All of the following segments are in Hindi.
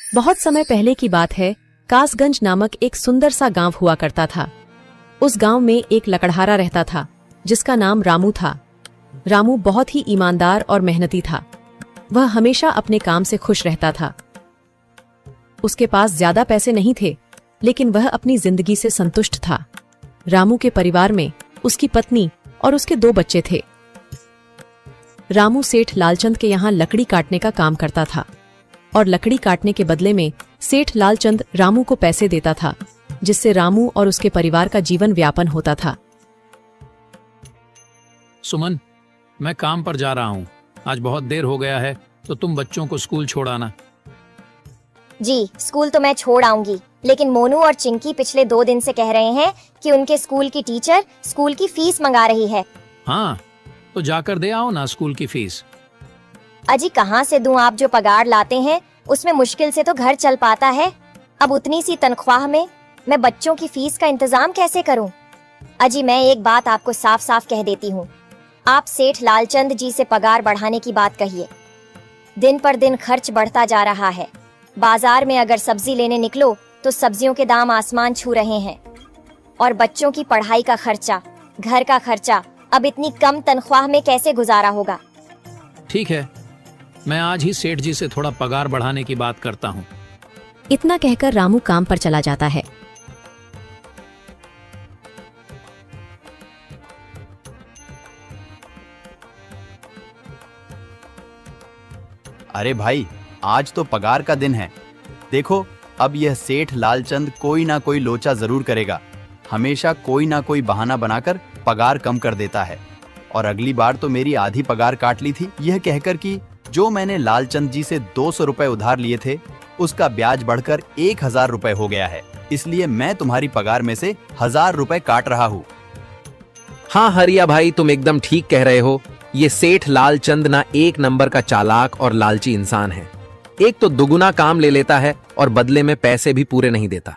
बहुत समय पहले की बात है। कासगंज नामक एक सुंदर सा गांव हुआ करता था। उस गांव में एक लकड़हारा रहता था जिसका नाम रामू था। रामू बहुत ही ईमानदार और मेहनती था। वह हमेशा अपने काम से खुश रहता था। उसके पास ज्यादा पैसे नहीं थे, लेकिन वह अपनी जिंदगी से संतुष्ट था। रामू के परिवार में उसकी पत्नी और उसके 2 बच्चे थे। रामू सेठ लालचंद के यहाँ लकड़ी काटने का काम करता था और लकड़ी काटने के बदले में सेठ लालचंद रामू को पैसे देता था, जिससे रामू और उसके परिवार का जीवन व्यापन होता था। सुमन, मैं काम पर जा रहा हूँ। आज बहुत देर हो गया है, तो तुम बच्चों को स्कूल छोड़ आना। जी, स्कूल तो मैं छोड़ आऊंगी, लेकिन मोनू और चिंकी पिछले 2 दिन से कह रहे हैं कि उनके स्कूल की टीचर स्कूल की फीस मंगा रही है। हाँ, तो जाकर दे आओ ना स्कूल की फीस। अजी कहाँ से दूं? आप जो पगार लाते हैं उसमें मुश्किल से तो घर चल पाता है। अब उतनी सी तनख्वाह में मैं बच्चों की फीस का इंतजाम कैसे करूं? अजी मैं एक बात आपको साफ साफ कह देती हूँ, आप सेठ लालचंद जी से पगार बढ़ाने की बात कहिए। दिन पर दिन खर्च बढ़ता जा रहा है। बाजार में अगर सब्जी लेने निकलो तो सब्जियों के दाम आसमान छू रहे हैं, और बच्चों की पढ़ाई का खर्चा, घर का खर्चा अब इतनी कम तनख्वाह में कैसे गुजारा होगा? ठीक है, मैं आज ही सेठ जी से थोड़ा पगार बढ़ाने की बात करता हूँ। इतना कहकर रामू काम पर चला जाता है। अरे भाई, आज तो पगार का दिन है। देखो, अब यह सेठ लालचंद कोई ना कोई लोचा जरूर करेगा। हमेशा कोई ना कोई बहाना बनाकर पगार कम कर देता है। और अगली बार तो मेरी आधी पगार काट ली थी, यह कहकर कि जो मैंने लालचंद जी से 200 रुपए उधार लिए थे उसका ब्याज बढ़कर 1000 रुपए हो गया है। इसलिए मैं तुम्हारी पगार में से 1000 रुपए काट रहा हूँ। हाँ हरिया भाई, तुम एकदम ठीक कह रहे हो। ये सेठ लालचंद ना एक नंबर का चालाक और लालची इंसान है। एक तो दुगुना काम ले लेता है और बदले में पैसे भी पूरे नहीं देता।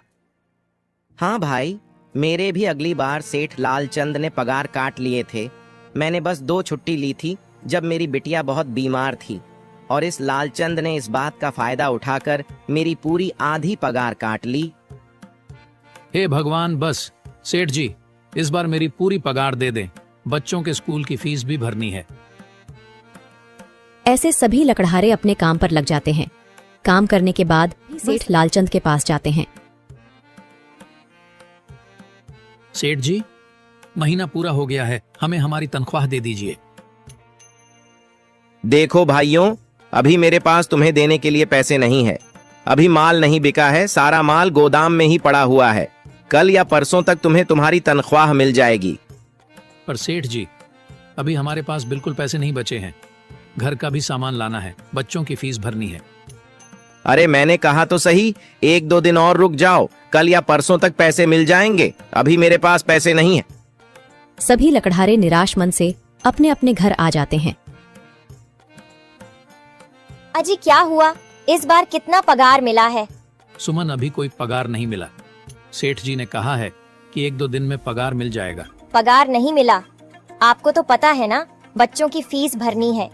हाँ भाई, मेरे भी अगली बार सेठ लालचंद ने पगार काट लिए थे। मैंने बस 2 छुट्टी ली थी जब मेरी बिटिया बहुत बीमार थी, और इस लालचंद ने इस बात का फायदा उठाकर मेरी पूरी आधी पगार काट ली। हे भगवान, बस सेठ जी इस बार मेरी पूरी पगार दे दें। बच्चों के स्कूल की फीस भी भरनी है। ऐसे सभी लकड़हारे अपने काम पर लग जाते हैं। काम करने के बाद सेठ लालचंद के पास जाते हैं। सेठ जी, महीना पूरा हो गया है, हमें हमारी तनख्वाह दे दीजिए। देखो भाइयों, अभी मेरे पास तुम्हें देने के लिए पैसे नहीं है। अभी माल नहीं बिका है, सारा माल गोदाम में ही पड़ा हुआ है। कल या परसों तक तुम्हें तुम्हारी तनख्वाह मिल जाएगी। पर सेठ जी, अभी हमारे पास बिल्कुल पैसे नहीं बचे हैं। घर का भी सामान लाना है, बच्चों की फीस भरनी है। अरे मैंने कहा तो सही, 1-2 दिन और रुक जाओ, कल या परसों तक पैसे मिल जाएंगे। अभी मेरे पास पैसे नहीं है। सभी लकड़हारे निराश मन से अपने अपने घर आ जाते हैं। अजी क्या हुआ? इस बार कितना पगार मिला है? सुमन, अभी कोई पगार नहीं मिला। सेठ जी ने कहा है कि 1-2 दिन में पगार मिल जाएगा। पगार नहीं मिला? आपको तो पता है ना, बच्चों की फीस भरनी है।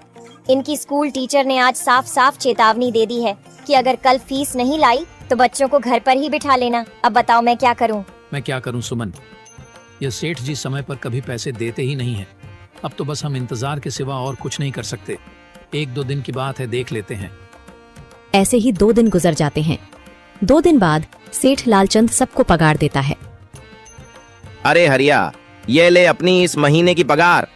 इनकी स्कूल टीचर ने आज साफ साफ चेतावनी दे दी है कि अगर कल फीस नहीं लाई तो बच्चों को घर पर ही बिठा लेना। अब बताओ मैं क्या करूं? मैं क्या करूं सुमन, यह सेठ जी समय पर कभी पैसे देते ही नहीं है। अब तो बस हम इंतजार के सिवा और कुछ नहीं कर सकते। 1-2 दिन की बात है, देख लेते हैं। ऐसे ही 2 दिन गुजर जाते हैं। 2 दिन बाद सेठ लालचंद सबको पगार देता है। अरे हरिया, ये ले अपनी इस महीने की पगार।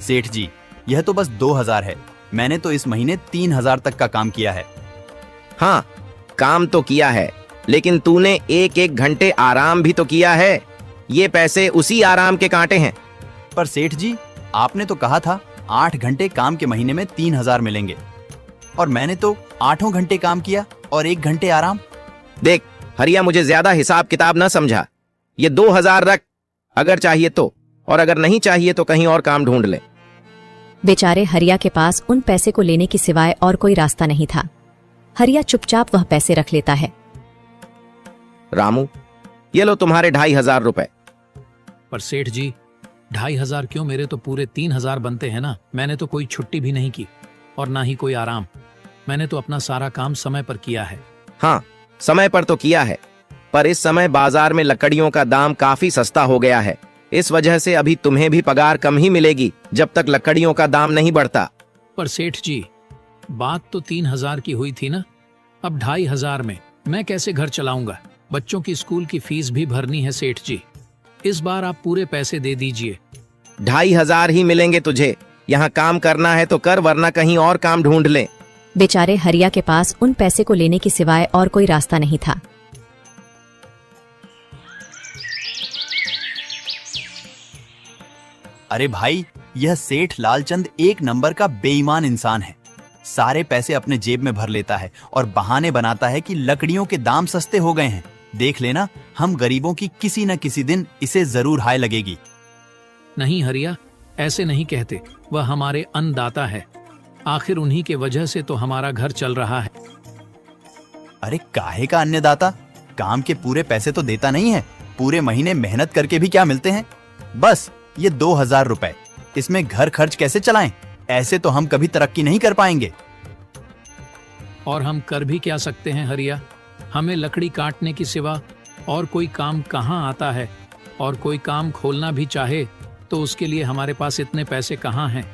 सेठ जी, यह तो बस 2000 है। मैंने तो इस महीने 3000 तक का काम किया है। हाँ, काम तो किया है, लेकिन तूने 1-1 घंटे आराम भी तो किया है। ये पैसे उसी आराम के कांटे हैं। पर सेठ जी, आपने तो कहा था 8 घंटे काम के महीने में 3000 मिलेंगे, और मैंने तो 8 घंटे काम किया और 1 घंटे आराम। देख हरिया, मुझे ज्यादा हिसाब किताब न समझा। ये 2000 रख, अगर चाहिए तो, और अगर नहीं चाहिए तो कहीं और काम ढूंढ ले। बेचारे हरिया के पास उन पैसे को लेने की सिवाय और कोई रास्ता नहीं था। हरिया चुपचाप वह पैसे रख लेता है। रामू, ये लो तुम्हारे 2500 रुपए। पर सेठ जी, 2500 क्यों? मेरे तो पूरे 3000 बनते हैं ना। मैंने तो कोई छुट्टी भी नहीं की और ना ही कोई आराम। मैंने तो अपना सारा काम समय पर किया है। हाँ, समय पर तो किया है, पर इस समय बाजार में लकड़ियों का दाम काफी सस्ता हो गया है। इस वजह से अभी तुम्हें भी पगार कम ही मिलेगी जब तक लकड़ियों का दाम नहीं बढ़ता। पर सेठ जी, बात तो 3,000 की हुई थी ना, अब 2,500 में मैं कैसे घर चलाऊंगा? बच्चों की स्कूल की फीस भी भरनी है सेठ जी। इस बार आप पूरे पैसे दे दीजिए। 2,500 ही मिलेंगे तुझे। यहाँ काम करना है तो कर, वरना कहीं और काम ढूंढ ले। बेचारे हरिया के पास उन पैसे को लेने की सिवाय और कोई रास्ता नहीं था। अरे भाई, यह सेठ लालचंद एक नंबर का बेईमान इंसान है। सारे पैसे अपने जेब में भर लेता है और बहाने बनाता है कि लकड़ियों के दाम सस्ते हो गए हैं। देख लेना, हम गरीबों की किसी न किसी दिन इसे जरूर हाय लगेगी। नहीं हरिया, ऐसे नहीं कहते। वह हमारे अन्नदाता है, आखिर उन्हीं के वजह से तो हमारा घर चल रहा है। अरे काहे का अन्नदाता? काम के पूरे पैसे तो देता नहीं है। पूरे महीने मेहनत करके भी क्या मिलते हैं? बस ये 2,000 रुपए, इसमें घर खर्च कैसे चलाएं? ऐसे तो हम कभी तरक्की नहीं कर पाएंगे। और हम कर भी क्या सकते हैं हरिया? हमें लकड़ी काटने की सिवा और कोई काम कहाँ आता है? और कोई काम खोलना भी चाहे तो उसके लिए हमारे पास इतने पैसे कहाँ हैं?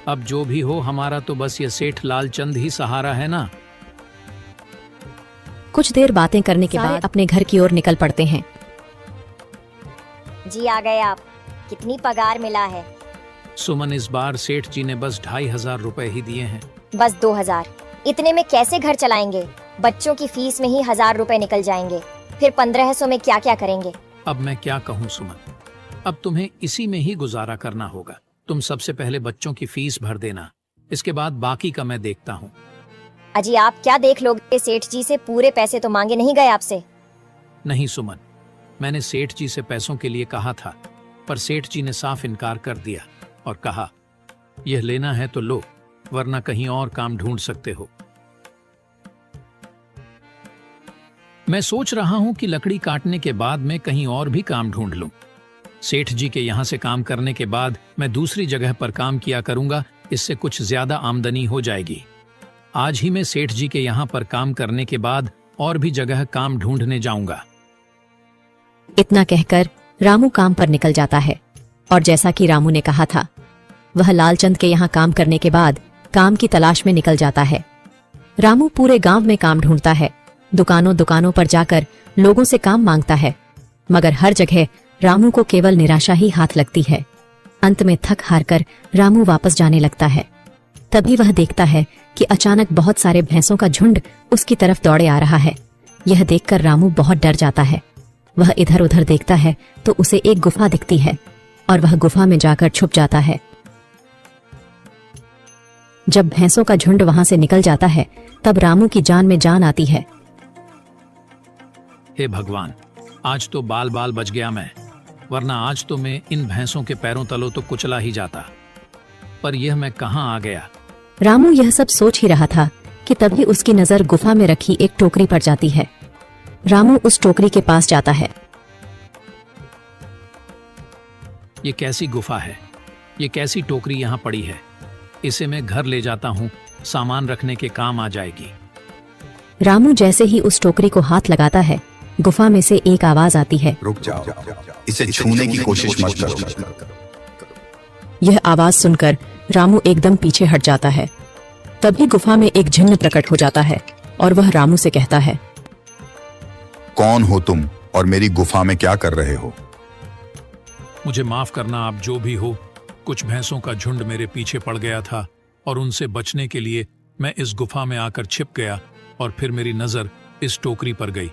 अब जो भी हो, हमारा तो बस ये सेठ लालचंद ही सहारा है ना। कुछ देर बातें करने के बाद अपने घर की ओर निकल पड़ते हैं। जी आ गए आप। कितनी पगार मिला है? सुमन, इस बार सेठ जी ने बस 2,500 रुपए ही दिए हैं। बस 2,000? इतने में कैसे घर चलाएंगे? बच्चों की फीस में ही 1,000 रुपए निकल जाएंगे, फिर 1,500 में क्या क्या करेंगे? अब मैं क्या कहूँ सुमन, अब तुम्हें इसी में ही गुजारा करना होगा। तुम सबसे पहले बच्चों की फीस भर देना, इसके बाद बाकी का मैं देखता हूँ। अजी आप क्या देख लोगे? सेठ जी से पूरे पैसे तो मांगे नहीं गए आपसे? नहीं सुमन, मैंने सेठ जी से पैसों के लिए कहा था, पर सेठ जी ने साफ इनकार कर दिया और कहा, यह लेना है तो लो, वरना कहीं और काम ढूंढ सकते हो। मैं सोच रहा हूं कि लकड़ी काटने के बाद मैं कहीं और भी काम ढूंढ लूं। सेठ जी के यहां से काम करने के बाद मैं दूसरी जगह पर काम किया करूंगा, इससे कुछ ज्यादा आमदनी हो जाएगी। आज ही मैं सेठ जी के यहां पर काम करने के बाद और भी जगह काम ढूंढने जाऊंगा। इतना कहकर रामू काम पर निकल जाता है और जैसा कि रामू ने कहा था, वह लालचंद के यहाँ काम करने के बाद काम की तलाश में निकल जाता है। रामू पूरे गांव में काम ढूंढता है, दुकानों दुकानों पर जाकर लोगों से काम मांगता है, मगर हर जगह रामू को केवल निराशा ही हाथ लगती है। अंत में थक हार कर रामू वापस जाने लगता है। तभी वह देखता है कि अचानक बहुत सारे भैंसों का झुंड उसकी तरफ दौड़े आ रहा है। यह देखकर रामू बहुत डर जाता है। वह इधर उधर देखता है तो उसे एक गुफा दिखती है और वह गुफा में जाकर छुप जाता है। जब भैंसों का झुंड वहां से निकल जाता है, तब रामू की जान में जान आती है। हे भगवान, आज तो बाल बाल बच गया मैं, वरना आज तो मैं इन भैंसों के पैरों तलों तो कुचला ही जाता। पर यह मैं कहाँ आ गया? रामू यह सब सोच ही रहा था कि तभी उसकी नजर गुफा में रखी एक टोकरी पर जाती है। रामू उस टोकरी के पास जाता है। ये कैसी गुफा है? ये कैसी टोकरी यहाँ पड़ी है? इसे मैं घर ले जाता हूँ, सामान रखने के काम आ जाएगी। रामू जैसे ही उस टोकरी को हाथ लगाता है, गुफा में से एक आवाज आती है, रुक जाओ, इसे छूने की कोशिश मत करो। यह आवाज सुनकर रामू एकदम पीछे हट जाता है। तभी गुफा में एक जिन्न प्रकट हो जाता है और वह रामू से कहता है, कौन हो तुम और मेरी गुफा में क्या कर रहे हो? मुझे माफ करना, आप जो भी हो। कुछ भैंसों का झुंड मेरे पीछे पड़ गया था और उनसे बचने के लिए मैं इस गुफा में आकर छिप गया और फिर मेरी नजर इस टोकरी पर गई।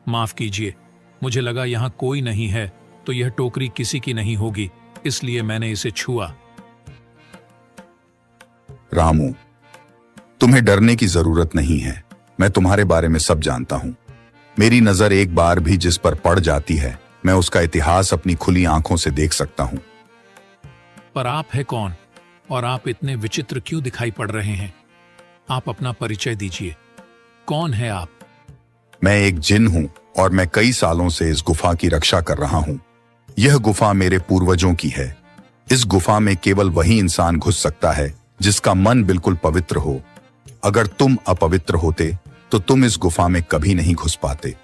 माफ कीजिए, मुझे लगा यहाँ कोई नहीं है तो यह टोकरी किसी की नहीं होगी, इसलिए मैंने इसे छुआ। रामू, तुम्हें डरने की जरूरत नहीं है। मैं तुम्हारे बारे में सब जानता हूं। मेरी नजर एक बार भी जिस पर पड़ जाती है, मैं उसका इतिहास अपनी खुली आंखों से देख सकता हूं। पर आप है कौन और आप इतने विचित्र क्यों दिखाई पड़ रहे हैं? आप अपना परिचय दीजिए, कौन है आप? मैं एक जिन हूं और मैं कई सालों से इस गुफा की रक्षा कर रहा हूं। यह गुफा मेरे पूर्वजों की है। इस गुफा में केवल वही इंसान घुस सकता है जिसका मन बिल्कुल पवित्र हो। अगर तुम अपवित्र होते तो तुम इस गुफा में कभी नहीं घुस पाते।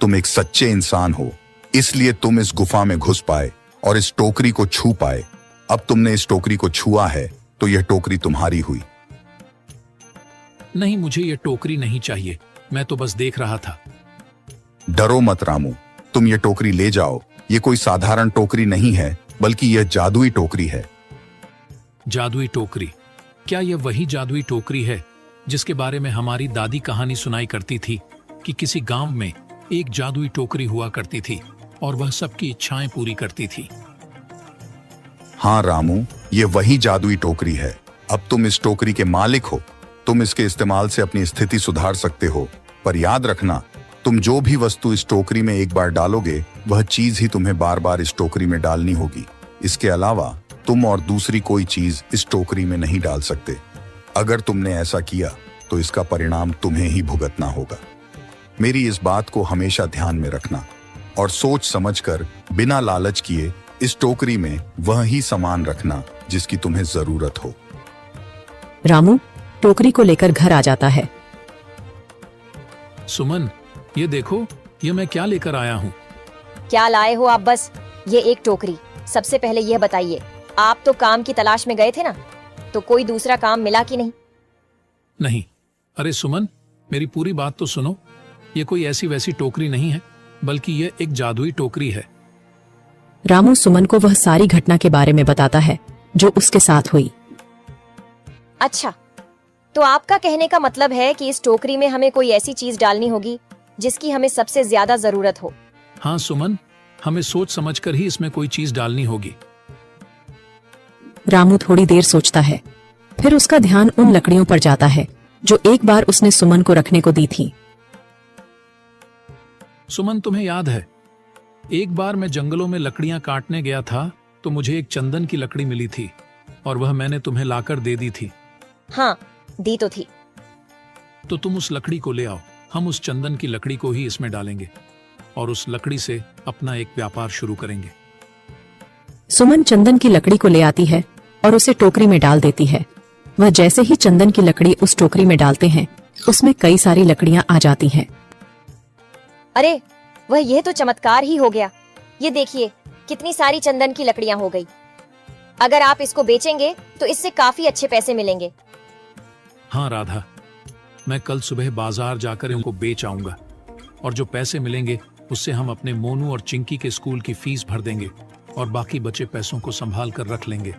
तुम एक सच्चे इंसान हो, इसलिए तुम इस गुफा में घुस पाए और इस टोकरी को छू पाए। अब तुमने इस टोकरी को छुआ है तो यह टोकरी तुम्हारी हुई। नहीं, मुझे ये टोकरी नहीं चाहिए, मैं तो बस देख रहा था। डरो मत रामू, तुम ये टोकरी ले जाओ। ये कोई साधारण टोकरी नहीं है, बल्कि यह जादुई टोकरी है। जादुई टोकरी? क्या यह वही जादुई टोकरी है जिसके बारे में हमारी दादी कहानी सुनाई करती थी कि किसी गांव में एक जादुई टोकरी हुआ करती थी और वह सबकी इच्छाएं पूरी करती थी? हाँ रामू, ये वही जादुई टोकरी है। अब तुम इस टोकरी के मालिक हो। तुम इसके इस्तेमाल से अपनी स्थिति सुधार सकते हो, पर याद रखना, तुम जो भी वस्तु इस टोकरी में एक बार डालोगे, वह चीज ही तुम्हें बार बार इस टोकरी में डालनी होगी। इसके अलावा तुम और दूसरी कोई चीज इस टोकरी में नहीं डाल सकते। अगर तुमने ऐसा किया तो इसका परिणाम तुम्हें ही भुगतना होगा। मेरी इस बात को हमेशा ध्यान में रखना और सोच समझकर बिना लालच किए इस टोकरी में वह ही सामान रखना जिसकी तुम्हें जरूरत हो। रामू टोकरी को लेकर घर आ जाता है। सुमन, ये देखो, ये मैं क्या लेकर आया हूँ। क्या लाए हो आप? बस ये एक टोकरी। सबसे पहले यह बताइए, आप तो काम की तलाश में गए थे ना, तो कोई दूसरा काम मिला कि नहीं? नहीं। अरे सुमन, मेरी पूरी बात तो सुनो। ये कोई ऐसी वैसी टोकरी नहीं है, बल्कि ये एक जादुई टोकरी है। रामू सुमन को वह सारी घटना के बारे में बताता है जो उसके साथ हुई। अच्छा, तो आपका कहने का मतलब है कि इस टोकरी में हमें कोई ऐसी चीज डालनी होगी जिसकी हमें सबसे ज्यादा जरूरत हो। हाँ सुमन, हमें सोच समझकर ही इसमें कोई चीज डालनी होगी। रामू थोड़ी देर सोचता है, फिर उसका ध्यान उन लकड़ियों पर जाता है जो एक बार उसने सुमन को रखने को दी थी। सुमन, तुम्हें याद है, एक बार मैं जंगलों में लकड़ियां काटने गया था तो मुझे एक चंदन की लकड़ी मिली थी और वह मैंने तुम्हें लाकर दे दी थी। हाँ, दी तो थी। तो तुम उस लकड़ी को ले आओ। हम उस चंदन की लकड़ी को ही इसमें डालेंगे और उस लकड़ी से अपना एक व्यापार शुरू करेंगे। सुमन चंदन की लकड़ी को ले आती है और उसे टोकरी में डाल देती है। वह जैसे ही चंदन की लकड़ी उस टोकरी में डालते हैं, उसमें कई सारी लकड़ियां आ जाती हैं। अरे वह, यह तो चमत्कार ही हो गया। ये देखिए, कितनी सारी चंदन की लकड़ियां हो गई। अगर आप इसको बेचेंगे तो इससे काफी अच्छे पैसे मिलेंगे। हाँ राधा, मैं कल सुबह बाजार जाकर इनको बेच आऊंगा और जो पैसे मिलेंगे उससे हम अपने मोनू और चिंकी के स्कूल की फीस भर देंगे और बाकी बचे पैसों को संभाल कर रख लेंगे।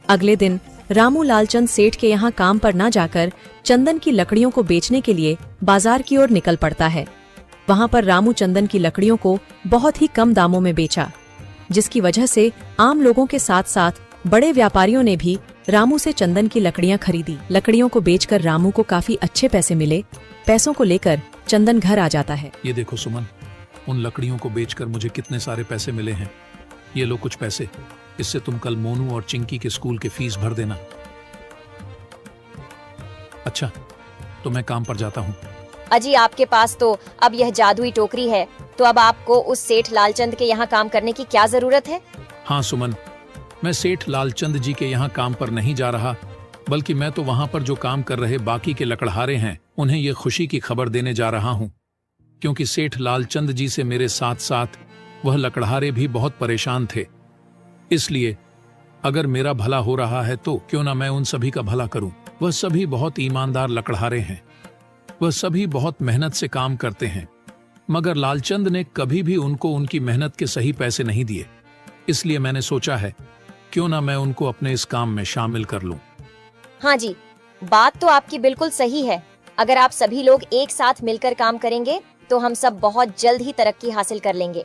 अगले दिन रामू लालचंद सेठ के यहाँ काम पर न जाकर चंदन की लकड़ियों को बेचने के लिए बाजार की ओर निकल पड़ता है। वहाँ पर रामू चंदन की लकड़ियों को बहुत ही कम दामों में बेचा, जिसकी वजह से आम लोगों के साथ साथ बड़े व्यापारियों ने भी रामू से चंदन की लकड़ियां खरीदी। लकड़ियों को बेचकर रामू को काफी अच्छे पैसे मिले। पैसों को लेकर चंदन घर आ जाता है। ये देखो सुमन, उन लकड़ियों को बेचकर मुझे कितने सारे पैसे मिले हैं। ये लो कुछ पैसे, इससे तुम कल मोनू और चिंकी के स्कूल की फीस भर देना। अच्छा, तो मैं काम पर जाता हूँ। अजी, आपके पास तो अब यह जादुई टोकरी है, तो अब आपको उस सेठ लालचंद के यहाँ काम करने की क्या जरूरत है? हाँ सुमन, मैं सेठ लालचंद जी के यहाँ काम पर नहीं जा रहा, बल्कि मैं तो वहां पर जो काम कर रहे बाकी के लकड़हारे हैं उन्हें ये खुशी की खबर देने जा रहा हूँ, क्योंकि सेठ लालचंद जी से मेरे साथ साथ वह लकड़हारे भी बहुत परेशान थे। इसलिए अगर मेरा भला हो रहा है तो क्यों ना मैं उन सभी का भला करूं। वह सभी बहुत ईमानदार लकड़हारे हैं, वह सभी बहुत मेहनत से काम करते हैं, मगर लालचंद ने कभी भी उनको उनकी मेहनत के सही पैसे नहीं दिए। इसलिए मैंने सोचा है क्यों ना मैं उनको अपने इस काम में शामिल कर लूं। हाँ जी, बात तो आपकी बिल्कुल सही है। अगर आप सभी लोग एक साथ मिलकर काम करेंगे तो हम सब बहुत जल्द ही तरक्की हासिल कर लेंगे।